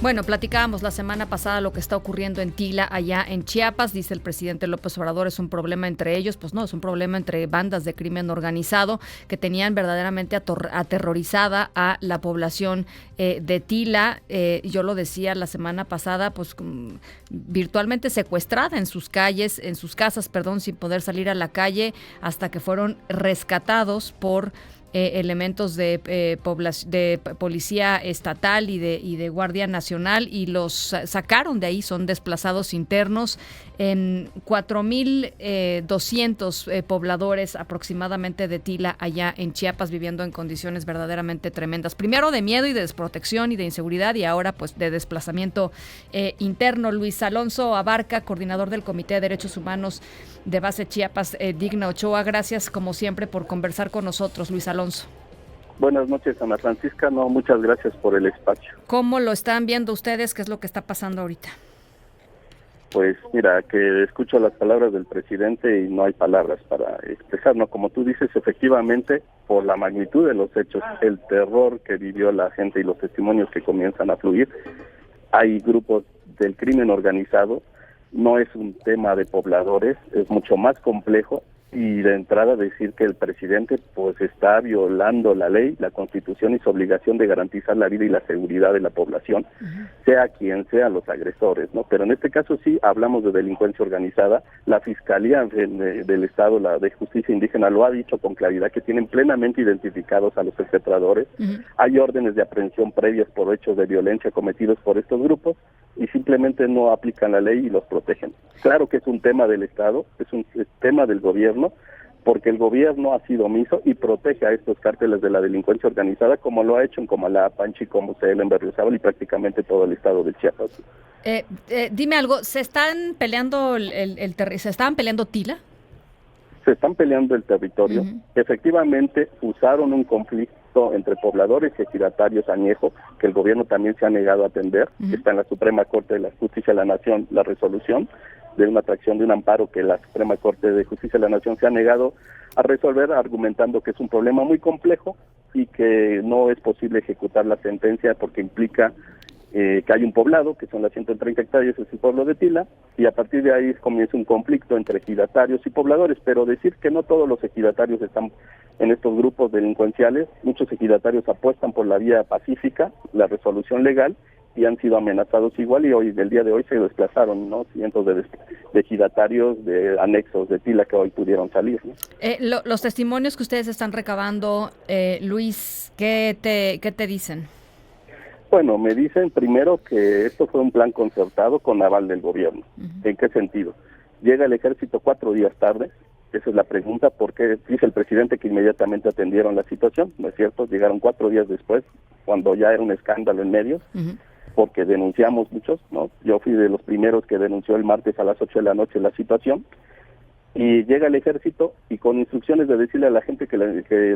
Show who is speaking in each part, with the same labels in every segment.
Speaker 1: Bueno, platicábamos la semana pasada lo que está ocurriendo en Tila, allá en Chiapas. Dice el presidente López Obrador, es un problema entre ellos. Pues no, es un problema entre bandas de crimen organizado que tenían verdaderamente aterrorizada a la población de Tila. Yo lo decía la semana pasada, pues virtualmente secuestrada en sus calles, en sus casas, sin poder salir a la calle, hasta que fueron rescatados por elementos de policía estatal y de Guardia Nacional, y los sacaron de ahí. Son desplazados internos. 4,200 pobladores aproximadamente de Tila, allá en Chiapas, viviendo en condiciones verdaderamente tremendas. Primero de miedo y de desprotección y de inseguridad, y ahora pues de desplazamiento interno. Luis Alonso Abarca, coordinador del Comité de Derechos Humanos de Base Chiapas, Digna Ochoa, gracias como siempre por conversar con nosotros, Luis Alonso.
Speaker 2: Buenas noches, Ana Francisca. Muchas gracias por el espacio.
Speaker 1: ¿Cómo lo están viendo ustedes? ¿Qué es lo que está pasando ahorita?
Speaker 2: Pues mira, que escucho las palabras del presidente y no hay palabras para expresar, ¿no? Como tú dices, efectivamente, por la magnitud de los hechos, el terror que vivió la gente y los testimonios que comienzan a fluir, hay grupos del crimen organizado. No es un tema de pobladores, es mucho más complejo, y de entrada decir que el presidente pues está violando la ley, la Constitución y su obligación de garantizar la vida y la seguridad de la población, sea quien sean los agresores, ¿no? Pero en este caso sí hablamos de delincuencia organizada. La Fiscalía del Estado, la de Justicia Indígena, lo ha dicho con claridad, que tienen plenamente identificados a los perpetradores. Hay órdenes de aprehensión previas por hechos de violencia cometidos por estos grupos, y simplemente no aplican la ley y los protegen. Claro que es un tema del Estado, es un tema del gobierno, porque el gobierno ha sido omiso y protege a estos cárteles de la delincuencia organizada, como lo ha hecho en Comalá, Panchi, Comusel, en Berriozábal y prácticamente todo el estado de Chiapas.
Speaker 1: Dime algo, ¿se están peleando se estaban peleando Tila?
Speaker 2: Se están peleando el territorio. Efectivamente, usaron un conflicto entre pobladores y ejidatarios añejo, que el gobierno también se ha negado a atender. Está en la Suprema Corte de la Justicia de la Nación la resolución de una atracción de un amparo que la Suprema Corte de Justicia de la Nación se ha negado a resolver, argumentando que es un problema muy complejo y que no es posible ejecutar la sentencia porque implica que hay un poblado, que son las 130 hectáreas, es el pueblo de Tila, y a partir de ahí comienza un conflicto entre ejidatarios y pobladores. Pero decir que no todos los ejidatarios están en estos grupos delincuenciales, muchos ejidatarios apuestan por la vía pacífica, la resolución legal, y han sido amenazados igual, y hoy, del día de hoy, se desplazaron, ¿no? Cientos de ejidatarios de anexos de Tila que hoy pudieron salir, ¿no?
Speaker 1: Los testimonios que ustedes están recabando, Luis, ¿qué te dicen?
Speaker 2: Bueno, me dicen primero que esto fue un plan concertado con aval del gobierno. ¿En qué sentido? Llega el ejército 4 días tarde. Esa es la pregunta, porque dice el presidente que inmediatamente atendieron la situación, ¿no es cierto? Llegaron 4 días después, cuando ya era un escándalo en medios, porque denunciamos muchos, ¿no? Yo fui de los primeros que denunció el martes a las 8 de la noche la situación, y llega el ejército y con instrucciones de decirle a la gente que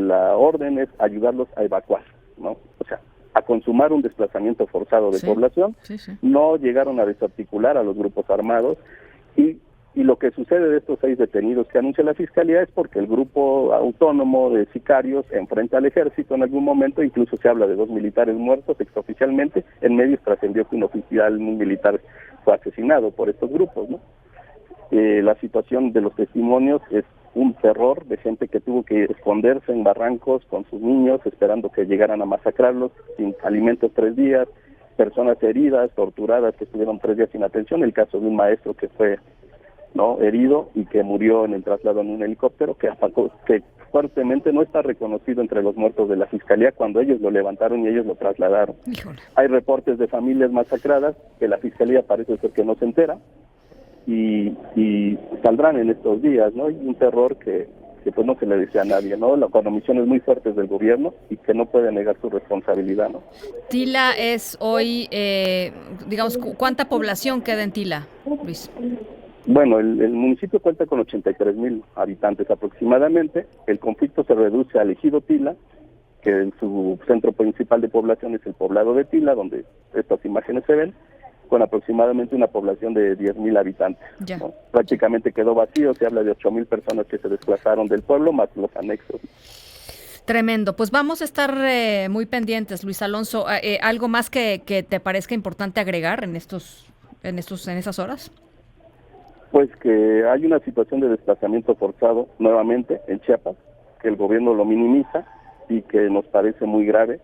Speaker 2: la orden es ayudarlos a evacuar, ¿no? O sea, a consumar un desplazamiento forzado de población. No llegaron a desarticular a los grupos armados, y lo que sucede de estos 6 detenidos que anuncia la Fiscalía es porque el grupo autónomo de sicarios enfrenta al ejército en algún momento. Incluso se habla de 2 militares muertos extraoficialmente. En medios trascendió que un oficial, un militar, fue asesinado por estos grupos, ¿no? La situación de los testimonios es un terror de gente que tuvo que esconderse en barrancos con sus niños, esperando que llegaran a masacrarlos, sin alimentos 3 días, personas heridas, torturadas, que estuvieron 3 días sin atención. El caso de un maestro que fue herido y que murió en el traslado en un helicóptero, que fuertemente no está reconocido entre los muertos de la Fiscalía, cuando ellos lo levantaron y ellos lo trasladaron.
Speaker 1: Híjole.
Speaker 2: Hay reportes de familias masacradas que la Fiscalía parece ser que no se entera, y saldrán en estos días, ¿no? Y un terror que pues no se le desea a nadie, ¿no? Con omisiones muy fuertes del gobierno y que no puede negar su responsabilidad, ¿no?
Speaker 1: Tila es hoy, digamos, ¿cuánta población queda en Tila, Luis?
Speaker 2: Bueno, el municipio cuenta con 83,000 habitantes aproximadamente. El conflicto se reduce al ejido Tila, que en su centro principal de población es el poblado de Tila, donde estas imágenes se ven, con aproximadamente una población de 10,000 habitantes, ¿no? Prácticamente quedó vacío. Se habla de 8,000 personas que se desplazaron del pueblo, más los anexos.
Speaker 1: Tremendo. Pues vamos a estar muy pendientes, Luis Alonso. ¿Algo más que te parezca importante agregar en esas horas?
Speaker 2: Pues que hay una situación de desplazamiento forzado nuevamente en Chiapas, que el gobierno lo minimiza y que nos parece muy grave,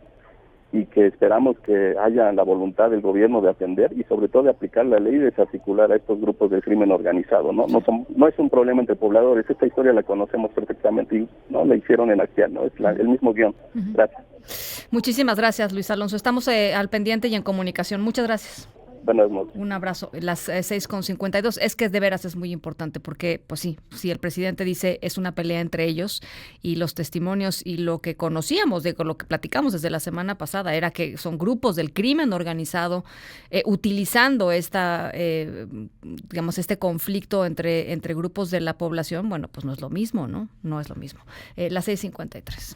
Speaker 2: y que esperamos que haya la voluntad del gobierno de atender y sobre todo de aplicar la ley y desarticular a estos grupos del crimen organizado, ¿no? No es un problema entre pobladores, esta historia la conocemos perfectamente y no la hicieron en Actial, ¿no? Es el mismo guión. Gracias.
Speaker 1: Muchísimas gracias, Luis Alonso. Estamos al pendiente y en comunicación. Muchas gracias.
Speaker 2: Buenas noches.
Speaker 1: Un abrazo. Las 6:52. Es que de veras es muy importante porque, pues sí, si el presidente dice es una pelea entre ellos y los testimonios y lo que conocíamos, lo que platicamos desde la semana pasada, era que son grupos del crimen organizado utilizando este conflicto entre grupos de la población. Bueno, pues no es lo mismo, ¿no? No es lo mismo. Las 6:53.